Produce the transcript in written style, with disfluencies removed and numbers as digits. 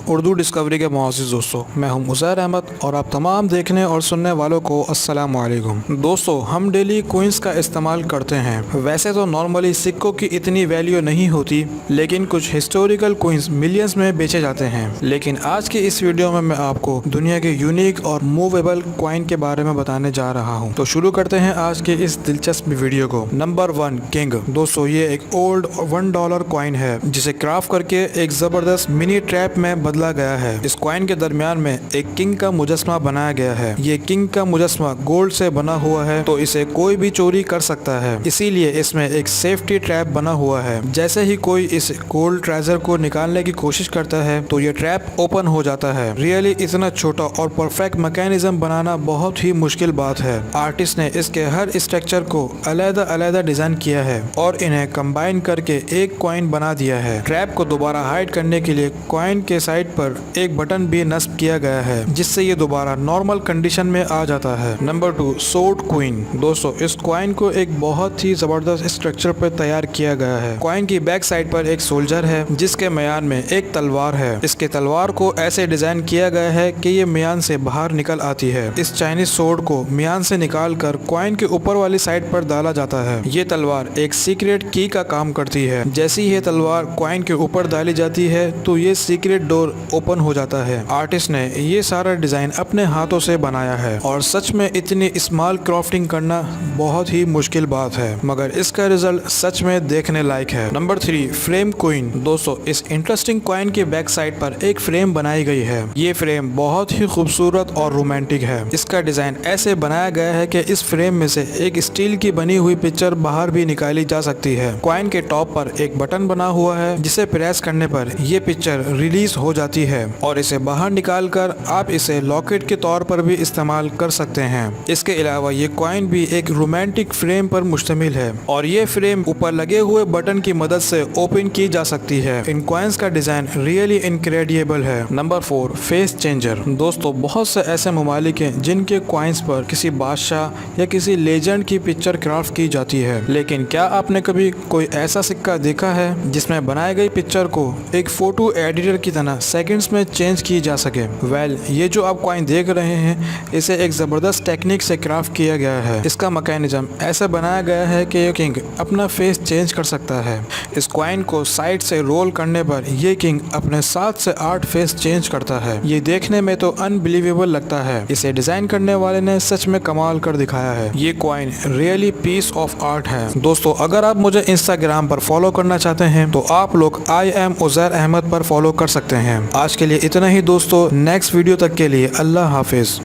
Urdu discovery के मुआज़िज़ दोस्तों, मैं हूं उज़ैर अहमद और आप तमाम देखने और सुनने वालों को अस्सलाम वालेकुम। दोस्तों, हम डेली कोइंस का इस्तेमाल करते हैं। वैसे तो नॉर्मली सिक्कों की इतनी वैल्यू नहीं होती, लेकिन कुछ हिस्टोरिकल कोइंस मिलियंस में बेचे जाते हैं। लेकिन आज की इस वीडियो में मैं आपको दुनिया के यूनिक और मूवेबल कॉइन के बारे में बताने जा रहा हूँ। तो शुरू करते हैं आज के इस दिलचस्प वीडियो को। Number 1, king. दोस्तों, ये एक ओल्ड $1 कॉइन है जिसे क्राफ्ट करके एक जबरदस्त मिनी ट्रैप में बदला गया है। इस कॉइन के दरमियान में एक किंग का मुजस्मा बनाया गया है। ये किंग का मुजस्मा गोल्ड से बना हुआ है, तो इसे कोई भी चोरी कर सकता है, इसीलिए इसमें एक सेफ्टी ट्रैप बना हुआ है। जैसे ही कोई इस गोल्ड ट्रेजर को निकालने की कोशिश करता है तो ये ट्रैप ओपन हो जाता है। रियली इतना छोटा और परफेक्ट मैकेनिज्म बनाना बहुत ही मुश्किल बात है। आर्टिस्ट ने इसके हर स्ट्रक्चर को अलग-अलग डिजाइन किया है और इन्हें कंबाइन करके एक कॉइन बना दिया है। ट्रैप को दोबारा हाइड करने के लिए कॉइन के साइड पर एक बटन भी नस्ब किया गया है, जिससे ये दोबारा नॉर्मल कंडीशन में आ जाता है। Number 2, sword queen. दोस्तों, इस कॉइन को एक बहुत ही जबरदस्त स्ट्रक्चर पर तैयार किया गया है। कॉइन की बैक साइड पर एक सोल्जर है जिसके म्यान में एक तलवार है। इसके तलवार को ऐसे डिजाइन किया गया है कि ये म्यान से बाहर निकल आती है। इस चाइनीज सोर्ड को म्यान से निकाल कर कॉइन के ऊपर वाली साइड पर डाला जाता है। ये तलवार एक सीक्रेट की का काम करती है। जैसी ये तलवार कॉइन के ऊपर डाली जाती है तो ये सीक्रेट डोर ओपन हो जाता है। आर्टिस्ट ने ये सारा डिजाइन अपने हाथों से बनाया है और सच में इतनी स्मॉल क्राफ्टिंग करना बहुत ही मुश्किल बात है, मगर इसका रिजल्ट सच में देखने लायक है। Number 3, frame coin. दोस्तों, इस इंटरेस्टिंग कॉइन के बैक साइड पर एक फ्रेम बनाई गई है। ये फ्रेम बहुत ही खूबसूरत और रोमांटिक है। इसका डिजाइन ऐसे बनाया गया है कि इस फ्रेम में से एक स्टील की बनी हुई पिक्चर बाहर भी निकाली जा सकती है। कॉइन के टॉप पर एक बटन बना हुआ है जिसे प्रेस करने पर ये पिक्चर रिलीज हो जाती है और इसे बाहर निकालकर आप इसे लॉकेट के तौर पर भी इस्तेमाल कर सकते हैं। इसके अलावा ये कॉइन भी एक रोमांटिक फ्रेम पर मुश्तमिल है और ये फ्रेम ऊपर लगे हुए बटन की मदद से ओपन की जा सकती है। इन कॉइन्स का डिजाइन रियली इनक्रेडिबल है। Number 4, face changer. दोस्तों, बहुत से ऐसे ममालिक हैं जिनके कॉइन्स पर किसी बादशाह या किसी लेजेंड की पिक्चर क्राफ्ट की जाती है, लेकिन क्या आपने कभी कोई ऐसा सिक्का देखा है जिसमें बनाई गई पिक्चर को एक फोटो एडिटर की तरह सेकंड्स में चेंज की जा सके? ये जो आप कॉइन देख रहे हैं, इसे एक जबरदस्त टेक्निक से क्राफ्ट किया गया है। इसका मैकेनिज्म ऐसा बनाया गया है कि ये किंग अपना फेस चेंज कर सकता है। इस कॉइन को साइड से रोल करने पर ये किंग अपने 7 से 8 फेस चेंज करता है। ये देखने में तो अनबिलीवेबल लगता है। इसे डिजाइन करने वाले ने सच में कमाल कर दिखाया है। ये coin really piece of art है। दोस्तों, अगर आप मुझे इंस्टाग्राम पर फॉलो करना चाहते हैं तो आप लोग आई एम उज़ैर अहमद पर फॉलो कर सकते हैं। आज के लिए इतना ही दोस्तों। नेक्स्ट वीडियो तक के लिए अल्लाह हाफिज।